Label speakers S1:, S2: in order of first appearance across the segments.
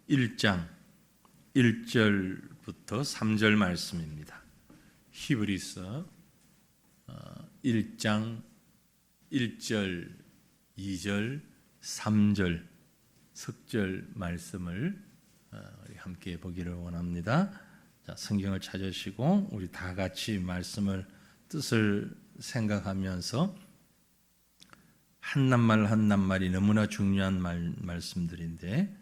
S1: 1장 1절부터 3절 말씀입니다. 히브리서 1장 1절, 2절, 3절 석절 말씀을 우리 함께 보기를 원합니다. 자, 성경을 찾으시고 우리 다 같이 말씀을 뜻을 생각하면서 한 낱말 한 낱말이 너무나 중요한 말씀들인데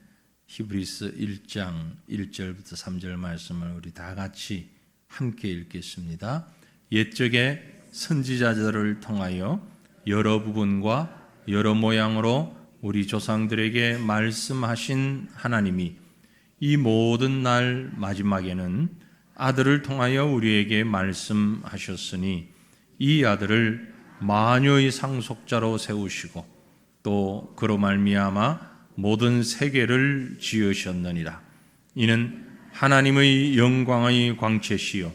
S1: 히브리서 1장 1절부터 3절 말씀을 우리 다 같이 함께 읽겠습니다. 옛적에 선지자들을 통하여 여러 부분과 여러 모양으로 우리 조상들에게 말씀하신 하나님이 이 모든 날 마지막에는 아들을 통하여 우리에게 말씀하셨으니 이 아들을 만유의 상속자로 세우시고 또 그로 말미암아 모든 세계를 지으셨느니라. 이는 하나님의 영광의 광채시요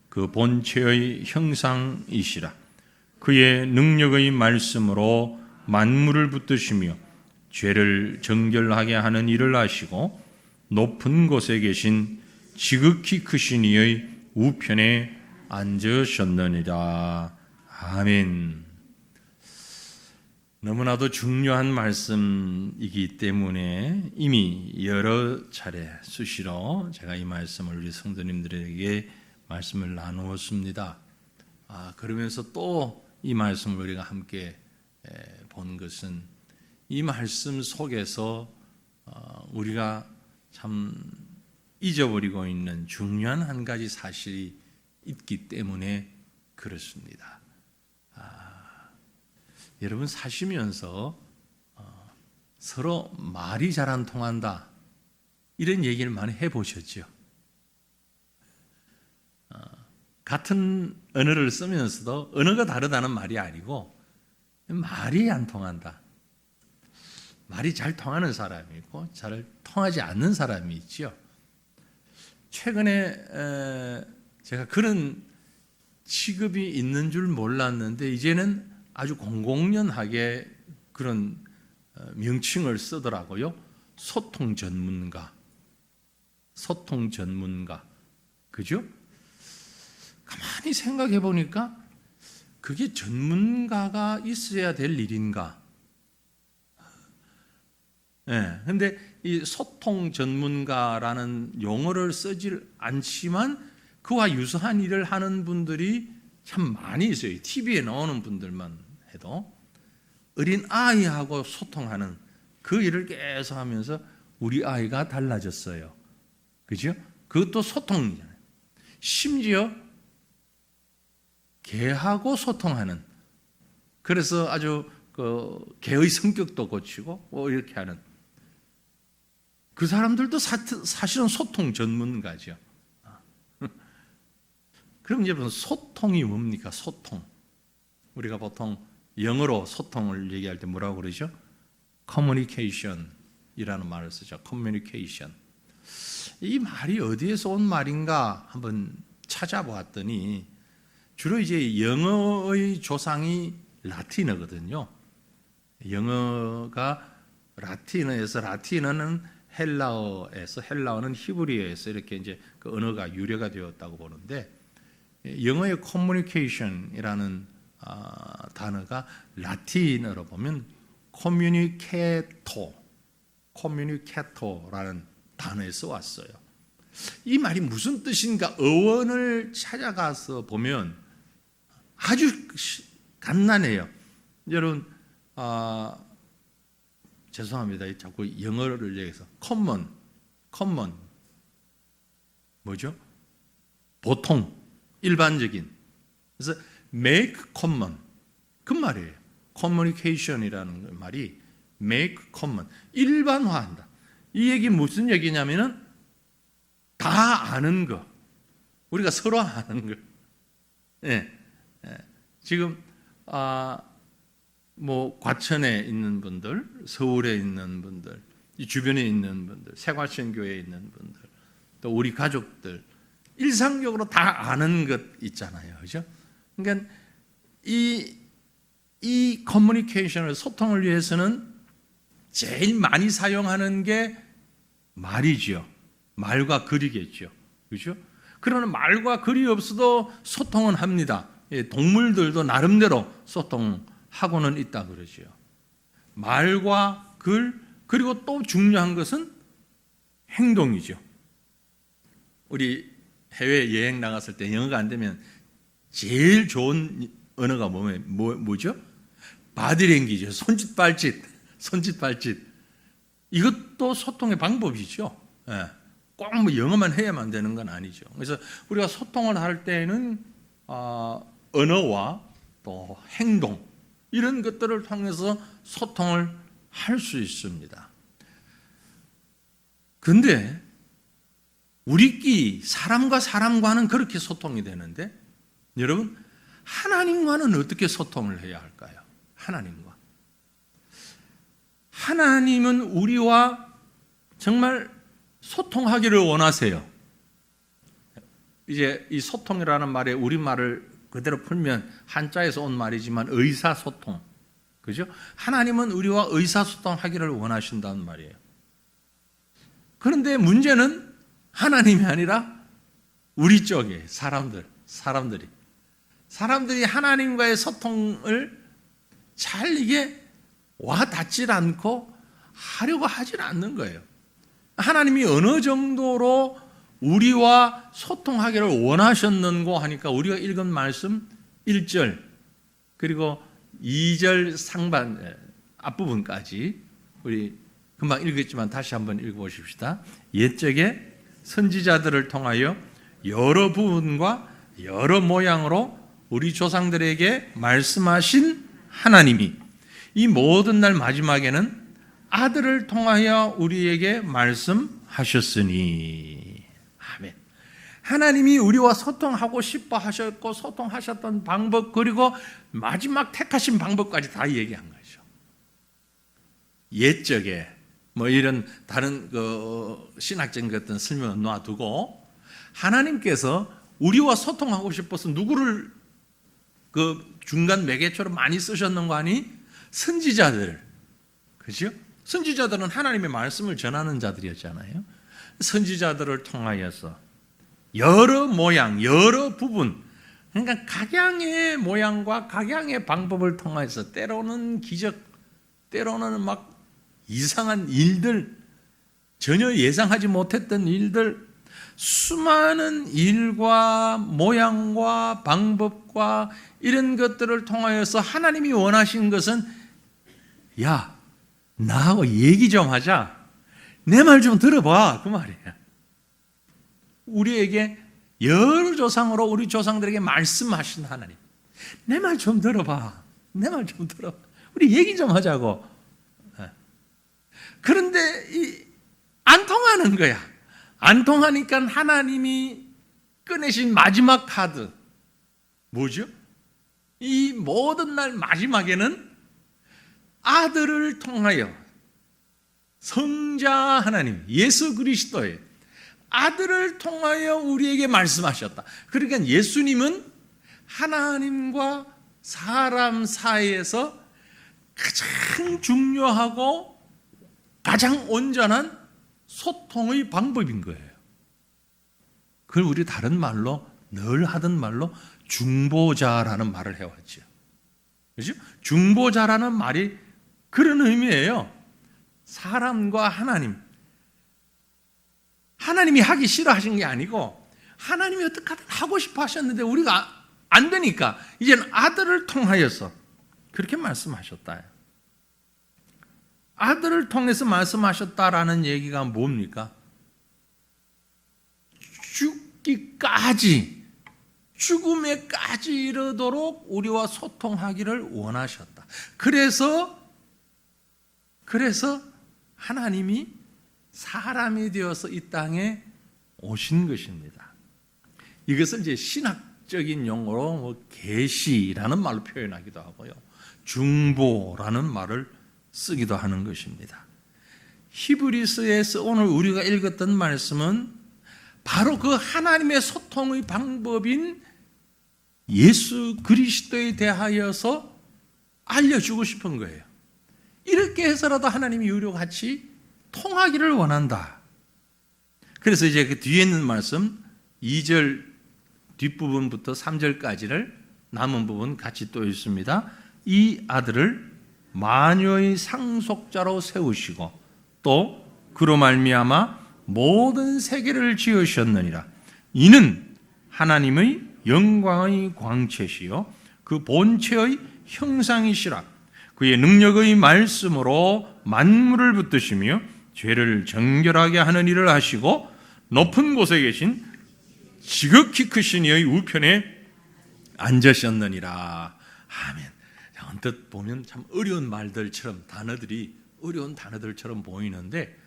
S1: 그 본체의 형상이시라. 그의 능력의 말씀으로 만물을 붙드시며 죄를 정결하게 하는 일을 하시고 높은 곳에 계신 지극히 크신 이의 우편에 앉으셨느니라. 아멘. 너무나도 중요한 말씀이기 때문에 이미 여러 차례 수시로 제가 이 말씀을 우리 성도님들에게 말씀을 나누었습니다. 그러면서 또 이 말씀을 우리가 함께 본 것은 이 말씀 속에서 우리가 참 잊어버리고 있는 중요한 한 가지 사실이 있기 때문에 그렇습니다. 여러분 사시면서 서로 말이 잘 안 통한다 이런 얘기를 많이 해보셨죠? 같은 언어를 쓰면서도 언어가 다르다는 말이 아니고 말이 안 통한다. 말이 잘 통하는 사람이 있고 잘 통하지 않는 사람이 있죠. 최근에 제가 그런 직업이 있는 줄 몰랐는데 이제는 아주 공공연하게 그런 명칭을 쓰더라고요. 소통 전문가. 그죠? 가만히 생각해 보니까 그게 전문가가 있어야 될 일인가? 근데 이 소통 전문가라는 용어를 쓰질 않지만 그와 유사한 일을 하는 분들이 참 많이 있어요. TV에 나오는 분들만 해도 어린 아이하고 소통하는 그 일을 계속 하면서 우리 아이가 달라졌어요. 그죠? 그것도 소통이잖아요. 심지어 개하고 소통하는, 그래서 아주 개의 성격도 고치고 이렇게 하는 그 사람들도 사실은 소통 전문가죠. 그럼 여러분 소통이 뭡니까? 소통. 우리가 보통 영어로 소통을 얘기할 때 뭐라고 그러죠? communication이라는 말을 쓰죠. communication. 이 말이 어디에서 온 말인가 한번 찾아보았더니 주로 이제 영어의 조상이 라틴어거든요. 영어가 라틴어에서, 라틴어는 헬라어에서, 헬라어는 히브리어에서 이렇게 이제 그 언어가 유래가 되었다고 보는데, 영어의 communication이라는 단어가 라틴어로 보면 communicator라는 단어에서 왔어요. 이 말이 무슨 뜻인가 어원을 찾아가서 보면 아주 간단해요. 여러분, 죄송합니다. 자꾸 영어를 얘기해서 common 뭐죠? 보통, 일반적인. 그래서 make common 그 말이에요. communication이라는 말이 make common, 일반화한다. 이 얘기 무슨 얘기냐면은 다 아는 거, 우리가 서로 아는 거. 지금 뭐 과천에 있는 분들, 서울에 있는 분들, 이 주변에 있는 분들, 세과천교회에 있는 분들, 또 우리 가족들 일상적으로 다 아는 것 있잖아요, 그렇죠? 그러니까 이 커뮤니케이션을, 소통을 위해서는 제일 많이 사용하는 게 말이죠. 말과 글이겠죠. 그렇죠? 그러나 말과 글이 없어도 소통은 합니다. 동물들도 나름대로 소통하고는 있다 그러죠. 말과 글, 그리고 또 중요한 것은 행동이죠. 우리 해외 여행 나갔을 때 영어가 안 되면 제일 좋은 언어가 뭐죠? 바디랭귀지죠. 손짓 발짓. 이것도 소통의 방법이죠. 꼭 뭐 영어만 해야만 되는 건 아니죠. 그래서 우리가 소통을 할 때는 언어와 또 행동 이런 것들을 통해서 소통을 할 수 있습니다. 그런데 우리끼리 사람과 사람과는 그렇게 소통이 되는데 여러분 하나님과는 어떻게 소통을 해야 할까요? 하나님은 우리와 정말 소통하기를 원하세요. 이제 이 소통이라는 말에 우리말을 그대로 풀면 한자에서 온 말이지만 의사소통. 그죠? 하나님은 우리와 의사소통하기를 원하신다는 말이에요. 그런데 문제는 하나님이 아니라 우리 쪽에 사람들이 하나님과의 소통을 잘 이게 와 닿질 않고 하려고 하질 않는 거예요. 하나님이 어느 정도로 우리와 소통하기를 원하셨는고 하니까 우리가 읽은 말씀 1절 그리고 2절 상반 앞부분까지 우리 금방 읽었지만 다시 한번 읽어보십시다. 옛적에 선지자들을 통하여 여러 부분과 여러 모양으로 우리 조상들에게 말씀하신 하나님이 이 모든 날 마지막에는 아들을 통하여 우리에게 말씀하셨으니 아멘. 하나님이 우리와 소통하고 싶어 하셨고 소통하셨던 방법 그리고 마지막 택하신 방법까지 다 얘기한 거죠. 옛적에 뭐 이런 다른 신학적인 것들은 설명을 놔두고 하나님께서 우리와 소통하고 싶어서 누구를 그 중간 매개체로 많이 쓰셨는 거 아니? 선지자들. 그죠? 선지자들은 하나님의 말씀을 전하는 자들이었잖아요. 선지자들을 통하여서 여러 모양, 여러 부분, 그러니까 각양의 모양과 각양의 방법을 통해서 때로는 기적, 때로는 막 이상한 일들, 전혀 예상하지 못했던 일들, 수많은 일과 모양과 방법과 이런 것들을 통하여서 하나님이 원하신 것은 야, 나하고 얘기 좀 하자. 내 말 좀 들어봐. 그 말이에요. 우리에게 여러 조상으로 우리 조상들에게 말씀하신 하나님. 내 말 좀 들어봐. 내 말 좀 들어봐. 우리 얘기 좀 하자고. 그런데 안 통하는 거야. 안 통하니까 하나님이 꺼내신 마지막 카드. 뭐죠? 이 모든 날 마지막에는 아들을 통하여 성자 하나님, 예수 그리스도의 아들을 통하여 우리에게 말씀하셨다. 그러니까 예수님은 하나님과 사람 사이에서 가장 중요하고 가장 온전한 소통의 방법인 거예요. 그걸 우리 다른 말로 늘 하던 말로 중보자라는 말을 해왔죠. 그렇죠? 중보자라는 말이 그런 의미예요. 사람과 하나님이 하기 싫어하신 게 아니고 하나님이 어떻게 하고 싶어 하셨는데 우리가 안 되니까 이제는 아들을 통하여서 그렇게 말씀하셨다. 아들을 통해서 말씀하셨다라는 얘기가 뭡니까? 죽기까지, 죽음에까지 이르도록 우리와 소통하기를 원하셨다. 그래서 하나님이 사람이 되어서 이 땅에 오신 것입니다. 이것을 이제 신학적인 용어로 계시라는 말로 표현하기도 하고요. 중보라는 말을 쓰기도 하는 것입니다. 히브리서에서 오늘 우리가 읽었던 말씀은 바로 그 하나님의 소통의 방법인 예수 그리스도에 대하여서 알려주고 싶은 거예요. 이렇게 해서라도 하나님이 우리와 같이 통하기를 원한다. 그래서 이제 그 뒤에 있는 말씀 2절 뒷부분부터 3절까지를 남은 부분 같이 또 읽습니다. 이 아들을 만유의 상속자로 세우시고 또 그로 말미암아 모든 세계를 지으셨느니라. 이는 하나님의 영광의 광채시요 그 본체의 형상이시라. 그의 능력의 말씀으로 만물을 붙드시며 죄를 정결하게 하는 일을 하시고 높은 곳에 계신 지극히 크신 이의 우편에 앉으셨느니라. 아멘. 언뜻 보면 참 어려운 말들처럼 단어들이 어려운 단어들처럼 보이는데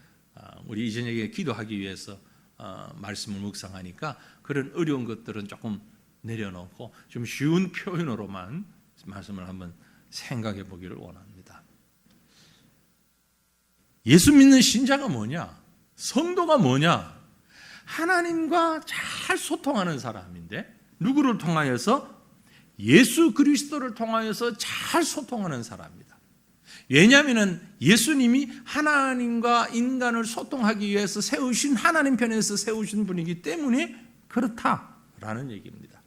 S1: 우리 이전에 기도하기 위해서 말씀을 묵상하니까 그런 어려운 것들은 조금 내려놓고 좀 쉬운 표현으로만 말씀을 한번 생각해 보기를 원합니다. 예수 믿는 신자가 뭐냐? 성도가 뭐냐? 하나님과 잘 소통하는 사람인데 누구를 통하여서? 예수 그리스도를 통하여서 잘 소통하는 사람입니다. 왜냐하면 예수님이 하나님과 인간을 소통하기 위해서 세우신 하나님 편에서 세우신 분이기 때문에 그렇다라는 얘기입니다.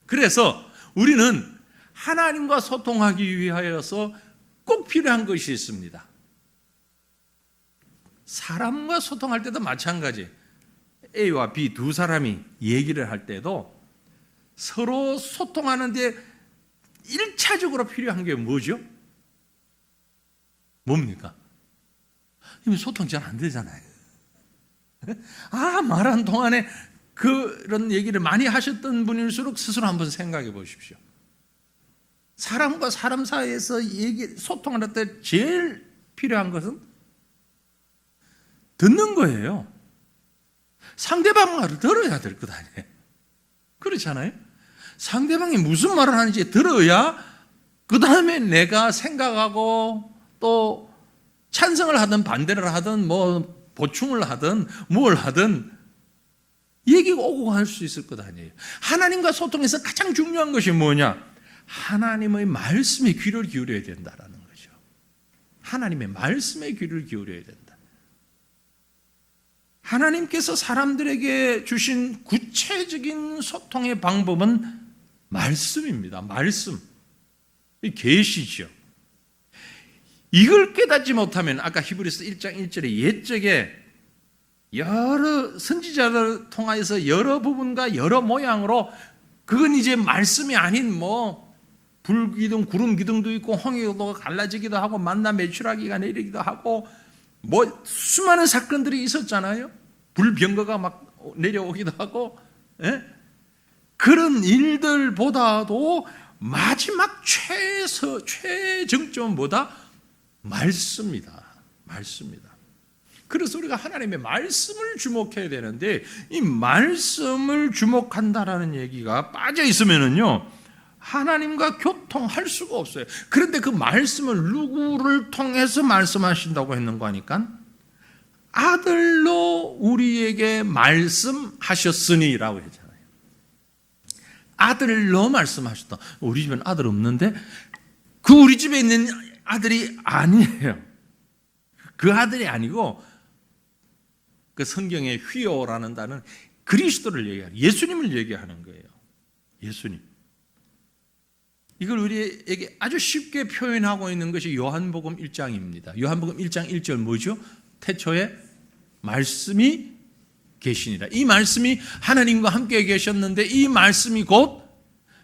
S1: 그래서 우리는 하나님과 소통하기 위하여서 꼭 필요한 것이 있습니다. 사람과 소통할 때도 마찬가지. A와 B 두 사람이 얘기를 할 때도 서로 소통하는데 1차적으로 필요한 게 뭐죠? 뭡니까? 이미 소통 잘 안 되잖아요. 말하는 동안에 그런 얘기를 많이 하셨던 분일수록 스스로 한번 생각해 보십시오. 사람과 사람 사이에서 소통할 때 제일 필요한 것은 듣는 거예요. 상대방 말을 들어야 될 것 아니에요. 그렇잖아요. 상대방이 무슨 말을 하는지 들어야 그 다음에 내가 생각하고 또 찬성을 하든 반대를 하든 뭐 보충을 하든 뭘 하든 얘기가 오고 갈 수 있을 것 아니에요. 하나님과 소통해서 가장 중요한 것이 뭐냐? 하나님의 말씀에 귀를 기울여야 된다라는 거죠. 하나님의 말씀에 귀를 기울여야 된다. 하나님께서 사람들에게 주신 구체적인 소통의 방법은 말씀입니다. 말씀. 계시죠. 이걸 깨닫지 못하면 아까 히브리서 1장 1절에 옛적에 여러 선지자를 통하여서 여러 부분과 여러 모양으로 그건 이제 말씀이 아닌 뭐 불기둥, 구름 기둥도 있고 홍해도 갈라지기도 하고 만나 메추라기가 내리기도 하고 뭐 수많은 사건들이 있었잖아요. 불병거가 막 내려오기도 하고 그런 일들보다도 마지막 최정점은 뭐다? 말씀입니다. 말씀입니다. 그래서 우리가 하나님의 말씀을 주목해야 되는데 이 말씀을 주목한다라는 얘기가 빠져 있으면은요 하나님과 교통할 수가 없어요. 그런데 그 말씀을 누구를 통해서 말씀하신다고 했는 거니까 아들로 우리에게 말씀하셨으니라고 했잖아요. 아들로 말씀하셨다. 우리 집엔 아들 없는데 그 우리 집에 있는 아들이 아니에요. 그 아들이 아니고 그 성경의 휘오라는 단어는 그리스도를 얘기하는 예수님을 얘기하는 거예요. 예수님. 이걸 우리에게 아주 쉽게 표현하고 있는 것이 요한복음 1장입니다. 요한복음 1장 1절 뭐죠? 태초에 말씀이 계시니라. 이 말씀이 하나님과 함께 계셨는데 이 말씀이 곧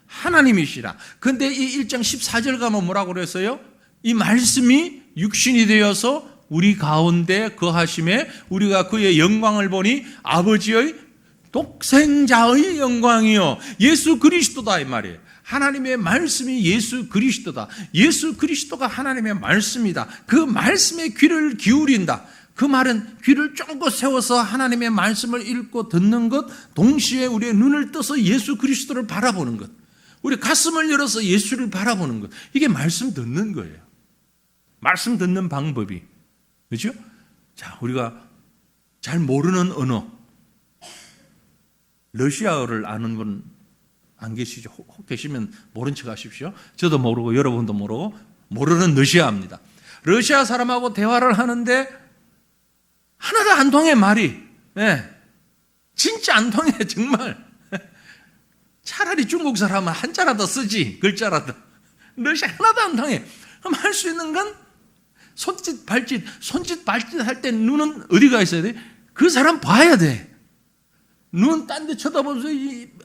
S1: 하나님이시라. 그런데 이 1장 14절 가면 뭐라고 그랬어요? 이 말씀이 육신이 되어서 우리 가운데 거하심에 우리가 그의 영광을 보니 아버지의 독생자의 영광이요 예수 그리스도다 이 말이에요. 하나님의 말씀이 예수 그리스도다. 예수 그리스도가 하나님의 말씀이다. 그 말씀에 귀를 기울인다. 그 말은 귀를 쫑긋 세워서 하나님의 말씀을 읽고 듣는 것, 동시에 우리의 눈을 떠서 예수 그리스도를 바라보는 것, 우리 가슴을 열어서 예수를 바라보는 것, 이게 말씀 듣는 거예요. 말씀 듣는 방법이, 그렇죠? 자, 우리가 잘 모르는 언어, 러시아어를 아는 분 안 계시죠? 혹 계시면 모른 척 하십시오. 저도 모르고 여러분도 모르고 모르는 러시아입니다. 러시아 사람하고 대화를 하는데 하나도 안 통해 말이. 네. 진짜 안 통해, 정말. 차라리 중국 사람은 한자라도 쓰지, 글자라도. 러시아 하나도 안 통해. 그럼 할 수 있는 건 손짓, 발짓 할 때 눈은 어디가 있어야 돼? 그 사람 봐야 돼. 눈 딴 데 쳐다보면서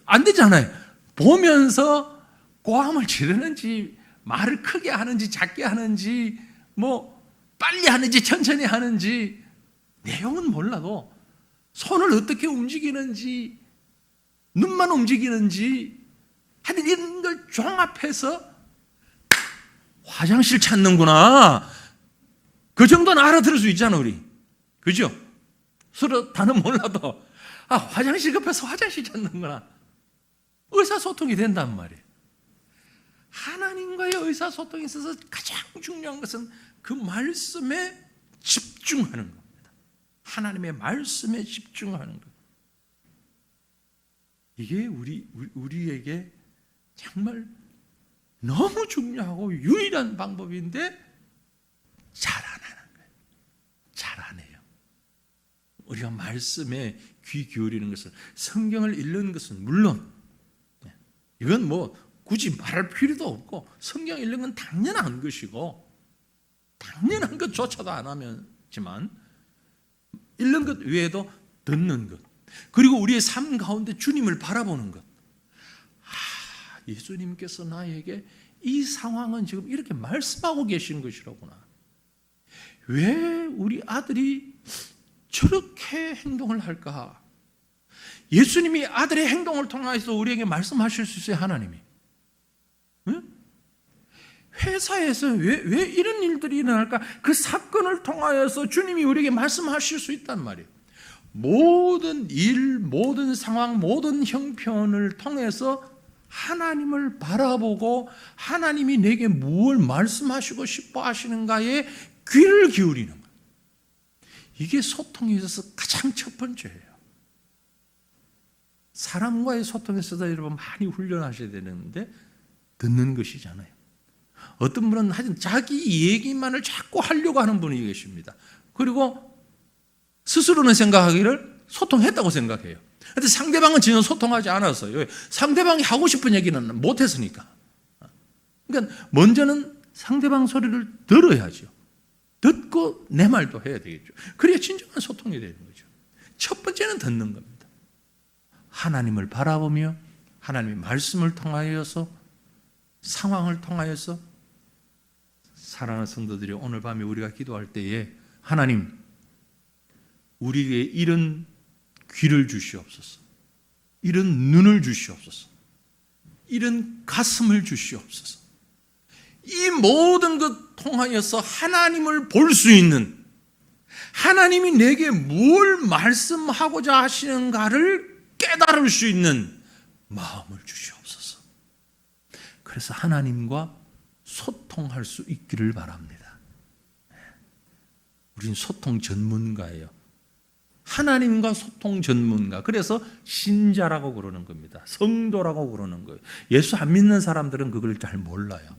S1: 안 되잖아요. 보면서 고함을 지르는지, 말을 크게 하는지, 작게 하는지, 뭐, 빨리 하는지, 천천히 하는지, 내용은 몰라도 손을 어떻게 움직이는지, 눈만 움직이는지, 하여튼 이런 걸 종합해서 화장실 찾는구나. 그 정도는 알아들을 수 있잖아, 우리. 그죠? 서로 단어 몰라도, 아, 화장실 급해서 화장실 찾는구나. 의사소통이 된단 말이에요. 하나님과의 의사소통에 있어서 가장 중요한 것은 그 말씀에 집중하는 겁니다. 하나님의 말씀에 집중하는 것. 이게 우리에게 정말 너무 중요하고 유일한 방법인데 잘 안 하는 거예요. 잘 안 해요. 우리가 말씀에 귀 기울이는 것은, 성경을 읽는 것은 물론 이건 뭐 굳이 말할 필요도 없고, 성경 읽는 건 당연한 것이고, 당연한 것조차도 안 하지만 읽는 것 외에도 듣는 것, 그리고 우리의 삶 가운데 주님을 바라보는 것. 예수님께서 나에게 이 상황은 지금 이렇게 말씀하고 계신 것이로구나. 왜 우리 아들이 저렇게 행동을 할까? 예수님이 아들의 행동을 통해서 우리에게 말씀하실 수 있어요, 하나님이. 응? 회사에서 왜 이런 일들이 일어날까? 그 사건을 통하여서 주님이 우리에게 말씀하실 수 있단 말이에요. 모든 일, 모든 상황, 모든 형편을 통해서 하나님을 바라보고 하나님이 내게 무엇을 말씀하시고 싶어 하시는가에 귀를 기울이는 거예요. 이게 소통에 있어서 가장 첫 번째예요. 사람과의 소통에 있어서 여러분 많이 훈련하셔야 되는데 듣는 것이잖아요. 어떤 분은 하여튼 자기 얘기만을 자꾸 하려고 하는 분이 계십니다. 그리고 스스로는 생각하기를 소통했다고 생각해요. 근데 상대방은 전혀 소통하지 않았어요. 상대방이 하고 싶은 얘기는 못했으니까. 그러니까 먼저는 상대방 소리를 들어야죠. 듣고 내 말도 해야 되겠죠. 그래야 진정한 소통이 되는 거죠. 첫 번째는 듣는 겁니다. 하나님을 바라보며 하나님의 말씀을 통하여서, 상황을 통하여서, 사랑하는 성도들이 오늘 밤에 우리가 기도할 때에 하나님, 우리에게 이런 귀를 주시옵소서, 이런 눈을 주시옵소서, 이런 가슴을 주시옵소서. 이 모든 것 통하여서 하나님을 볼 수 있는, 하나님이 내게 뭘 말씀하고자 하시는가를 깨달을 수 있는 마음을 주시옵소서. 그래서 하나님과 소통할 수 있기를 바랍니다. 우린 소통 전문가예요. 하나님과 소통 전문가. 그래서 신자라고 그러는 겁니다. 성도라고 그러는 거예요. 예수 안 믿는 사람들은 그걸 잘 몰라요.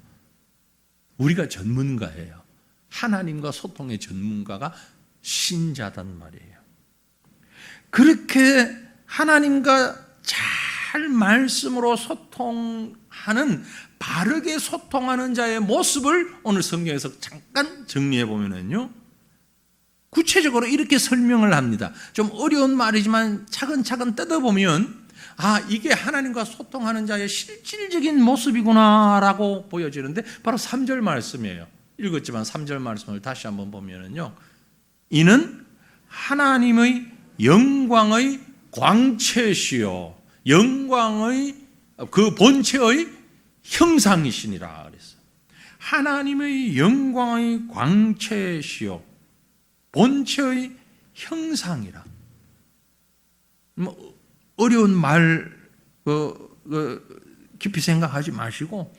S1: 우리가 전문가예요. 하나님과 소통의 전문가가 신자단 말이에요. 그렇게 하나님과 잘 말씀으로 소통하는, 바르게 소통하는 자의 모습을 오늘 성경에서 잠깐 정리해 보면요, 구체적으로 이렇게 설명을 합니다. 좀 어려운 말이지만 차근차근 뜯어보면, 아, 이게 하나님과 소통하는 자의 실질적인 모습이구나라고 보여지는데, 바로 3절 말씀이에요. 읽었지만 3절 말씀을 다시 한번 보면요, 이는 하나님의 영광의 광채시요, 영광의 그 본체의 형상이시니라 그랬어요. 하나님의 영광의 광채시요, 본체의 형상이라. 뭐 어려운 말 깊이 생각하지 마시고,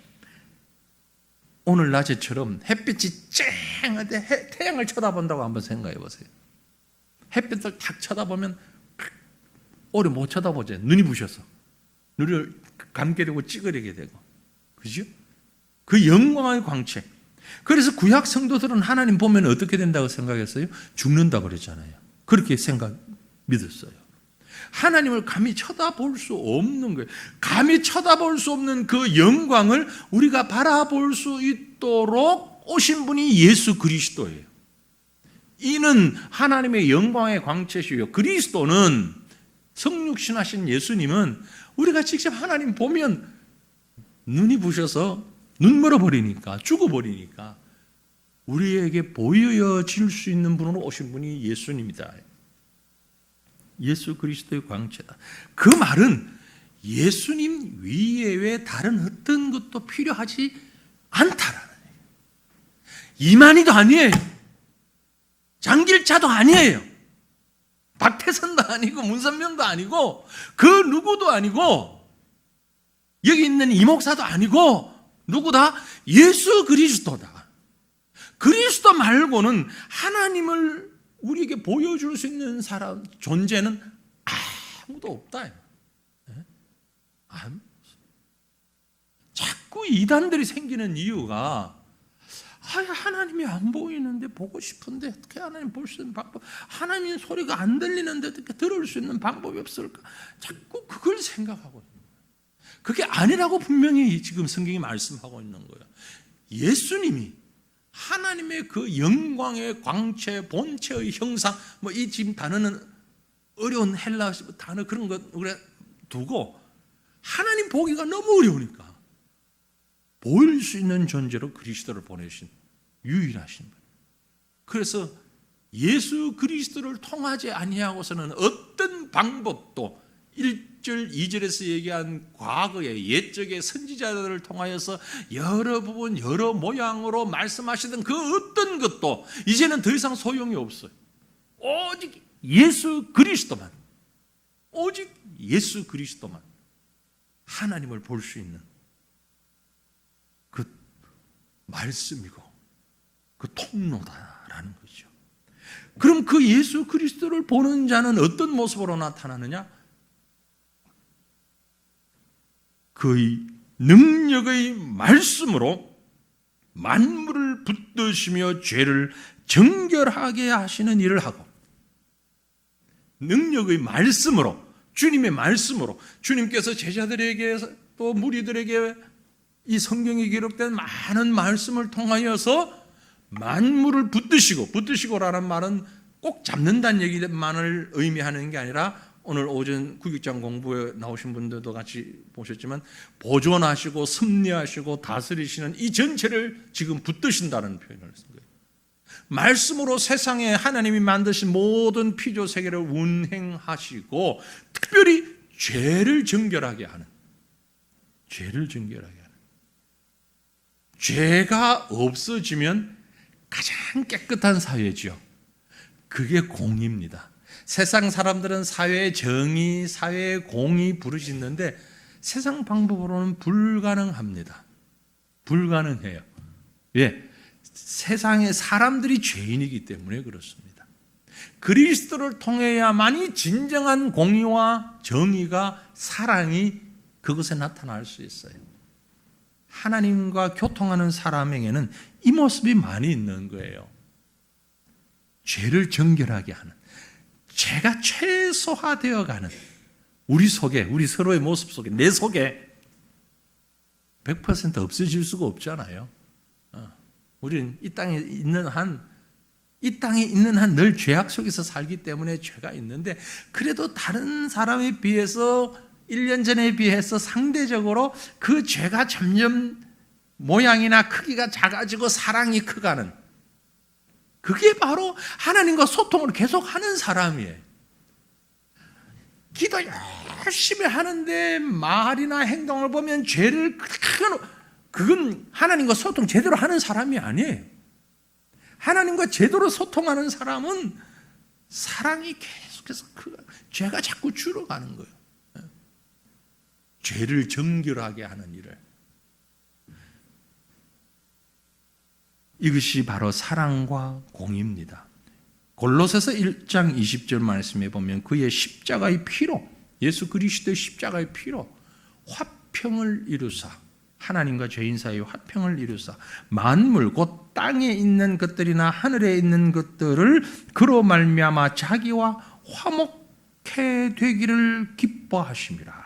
S1: 오늘 낮에처럼 햇빛이 쨍할 때 태양을 쳐다본다고 한번 생각해 보세요. 햇빛을 탁 쳐다보면 오래 못 쳐다보죠. 눈이 부셔서 눈을 감게 되고 찌그리게 되고, 그죠? 그 영광의 광채. 그래서 구약 성도들은 하나님 보면 어떻게 된다고 생각했어요? 죽는다고 그랬잖아요. 그렇게 믿었어요. 하나님을 감히 쳐다볼 수 없는 거예요. 감히 쳐다볼 수 없는 그 영광을 우리가 바라볼 수 있도록 오신 분이 예수 그리스도예요. 이는 하나님의 영광의 광채시요. 그리스도는 성육신하신 예수님은 우리가 직접 하나님 보면 눈이 부셔서 눈 멀어버리니까, 죽어버리니까 우리에게 보여질 수 있는 분으로 오신 분이 예수님이다. 예수 그리스도의 광채다. 그 말은 예수님 위에 다른 어떤 것도 필요하지 않다라는 얘기예요. 이만희도 아니에요. 장길차도 아니에요. 박태선도 아니고 문선명도 아니고 그 누구도 아니고 여기 있는 이목사도 아니고 누구다? 예수 그리스도다. 그리스도 말고는 하나님을 우리에게 보여줄 수 있는 사람, 존재는 아무도 없다. 자꾸 이단들이 생기는 이유가 하나님이 안 보이는데 보고 싶은데 어떻게 하나님 볼 수 있는 방법, 하나님 소리가 안 들리는데 어떻게 들을 수 있는 방법이 없을까? 자꾸 그걸 생각하고 있는 거예요. 그게 아니라고 분명히 지금 성경이 말씀하고 있는 거예요. 예수님이 하나님의 그 영광의 광채, 본체의 형상, 뭐 이 지금 단어는 어려운 헬라 단어 그런 거 그래 두고 하나님 보기가 너무 어려우니까 보일 수 있는 존재로 그리스도를 보내신 유일하신 분. 그래서 예수 그리스도를 통하지 아니하고서는 어떤 방법도 1절, 2절에서 얘기한 과거의 옛적의 선지자들을 통하여서 여러 부분, 여러 모양으로 말씀하시던 그 어떤 것도 이제는 더 이상 소용이 없어요. 오직 예수 그리스도만, 오직 예수 그리스도만 하나님을 볼 수 있는 그 말씀이고 그 통로다라는 거죠. 그럼 그 예수 그리스도를 보는 자는 어떤 모습으로 나타나느냐? 그의 능력의 말씀으로 만물을 붙드시며 죄를 정결하게 하시는 일을 하고, 능력의 말씀으로, 주님의 말씀으로, 주님께서 제자들에게 또 무리들에게 이 성경에 기록된 많은 말씀을 통하여서 만물을 붙드시고라는 말은 꼭 잡는다는 얘기만을 의미하는 게 아니라 오늘 오전 구육장 공부에 나오신 분들도 같이 보셨지만 보존하시고 섭리하시고 다스리시는 이 전체를 지금 붙드신다는 표현을 쓴 거예요. 말씀으로 세상에 하나님이 만드신 모든 피조 세계를 운행하시고 특별히 죄를 정결하게 하는, 죄가 없어지면 가장 깨끗한 사회죠. 그게 공의입니다. 세상 사람들은 사회의 정의, 사회의 공의 부르짖는데 세상 방법으로는 불가능합니다. 불가능해요. 왜? 세상의 사람들이 죄인이기 때문에 그렇습니다. 그리스도를 통해야만이 진정한 공의와 정의가, 사랑이 그것에 나타날 수 있어요. 하나님과 교통하는 사람에게는 이 모습이 많이 있는 거예요. 죄를 정결하게 하는, 죄가 최소화되어가는 우리 속에, 우리 서로의 모습 속에, 내 속에 100% 없어질 수가 없잖아요. 우리는 이 땅에 있는 한 늘 죄악 속에서 살기 때문에 죄가 있는데, 그래도 다른 사람에 비해서 1년 전에 비해서 상대적으로 그 죄가 점점 모양이나 크기가 작아지고 사랑이 커가는, 그게 바로 하나님과 소통을 계속하는 사람이에요. 기도 열심히 하는데 말이나 행동을 보면 죄를 그건 하나님과 소통 제대로 하는 사람이 아니에요. 하나님과 제대로 소통하는 사람은 사랑이 계속해서 죄가 자꾸 줄어가는 거예요. 죄를 정결하게 하는 일을. 이것이 바로 사랑과 공의입니다. 골로새서 1장 20절 말씀에 보면 그의 십자가의 피로, 예수 그리스도의 십자가의 피로 화평을 이루사, 하나님과 죄인 사이의 화평을 이루사 만물 곧 땅에 있는 것들이나 하늘에 있는 것들을 그로 말미암아 자기와 화목케 그렇게 되기를 기뻐하심이라.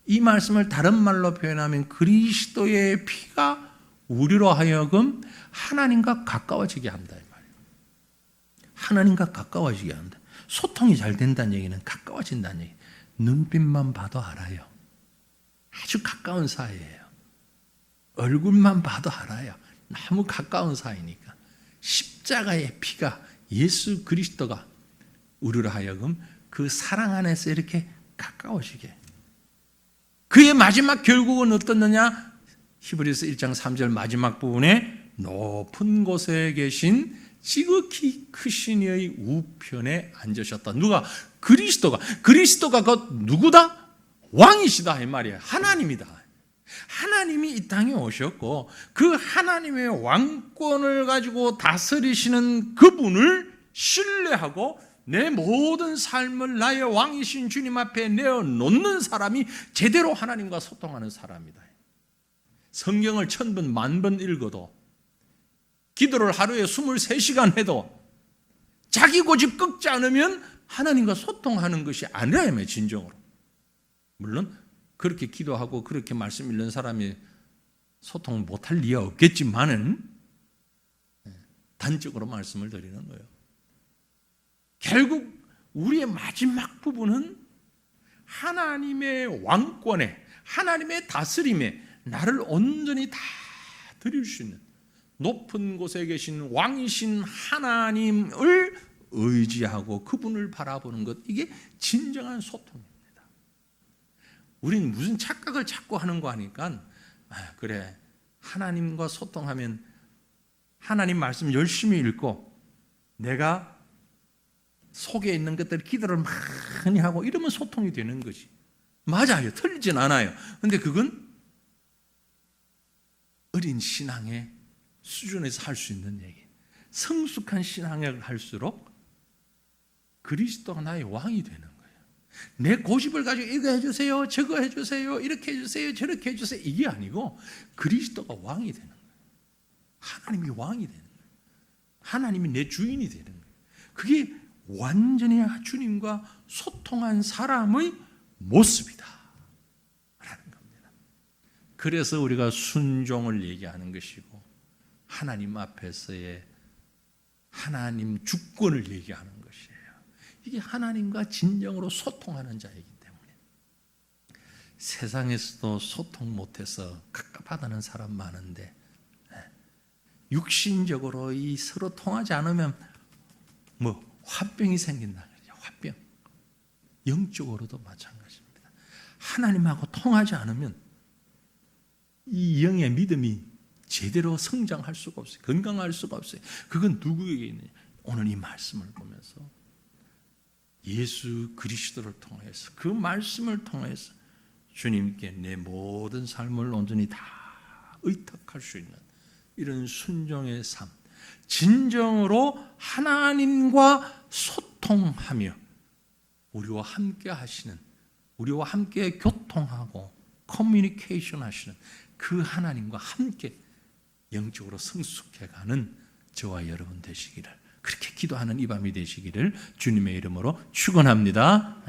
S1: 이 말씀을 다른 말로 표현하면 그리스도의 피가 우리로 하여금 하나님과 가까워지게 한다 이 말이에요. 하나님과 가까워지게 한다. 소통이 잘 된다는 얘기는 가까워진다는 얘기예요. 눈빛만 봐도 알아요. 아주 가까운 사이예요. 얼굴만 봐도 알아요. 너무 가까운 사이니까. 십자가의 피가, 예수 그리스도가 우리로 하여금 그 사랑 안에서 이렇게 가까워지게. 그의 마지막 결국은 어떻느냐? 히브리서 1장 3절 마지막 부분에 높은 곳에 계신 지극히 크신 이의 우편에 앉으셨다. 누가? 그리스도가 그 누구다? 왕이시다 이 말이에요. 하나님이다. 하나님이 이 땅에 오셨고 그 하나님의 왕권을 가지고 다스리시는 그분을 신뢰하고 내 모든 삶을 나의 왕이신 주님 앞에 내어놓는 사람이 제대로 하나님과 소통하는 사람이다. 성경을 1000번, 10,000번 읽어도 기도를 하루에 23시간 해도 자기 고집 꺾지 않으면 하나님과 소통하는 것이 아니라며 진정으로. 물론 그렇게 기도하고 그렇게 말씀 읽는 사람이 소통 못할 리가 없겠지만은 단적으로 말씀을 드리는 거예요. 결국 우리의 마지막 부분은 하나님의 왕권에, 하나님의 다스림에 나를 온전히 다 드릴 수 있는 높은 곳에 계신 왕이신 하나님을 의지하고 그분을 바라보는 것, 이게 진정한 소통입니다. 우린 무슨 착각을 자꾸 하는 거 하니까 그래, 하나님과 소통하면 하나님 말씀 열심히 읽고 내가 속에 있는 것들 기도를 많이 하고 이러면 소통이 되는 거지. 맞아요. 틀리진 않아요. 그런데 그건 어린 신앙의 수준에서 할 수 있는 얘기. 성숙한 신앙을 할수록 그리스도가 나의 왕이 되는 거예요. 내 고집을 가지고 이거 해주세요, 저거 해주세요, 이렇게 해주세요, 저렇게 해주세요, 이게 아니고 그리스도가 왕이 되는 거예요. 하나님이 왕이 되는 거예요. 하나님이 내 주인이 되는 거예요. 그게 완전히 주님과 소통한 사람의 모습이다 라는 겁니다. 그래서 우리가 순종을 얘기하는 것이고 하나님 앞에서의 하나님 주권을 얘기하는 것이에요. 이게 하나님과 진정으로 소통하는 자이기 때문에 세상에서도 소통 못해서 갑갑하다는 사람 많은데 육신적으로 이 서로 통하지 않으면 화병이 생긴다 그러죠. 화병. 영적으로도 마찬가지입니다. 하나님하고 통하지 않으면 이 영의 믿음이 제대로 성장할 수가 없어요. 건강할 수가 없어요. 그건 누구에게 있느냐? 오늘 이 말씀을 보면서 예수 그리스도를 통해서 그 말씀을 통해서 주님께 내 모든 삶을 온전히 다 의탁할 수 있는 이런 순종의 삶, 진정으로 하나님과 소통하며 우리와 함께 하시는, 우리와 함께 교통하고 커뮤니케이션 하시는 그 하나님과 함께 영적으로 성숙해가는 저와 여러분 되시기를, 그렇게 기도하는 이 밤이 되시기를 주님의 이름으로 축원합니다.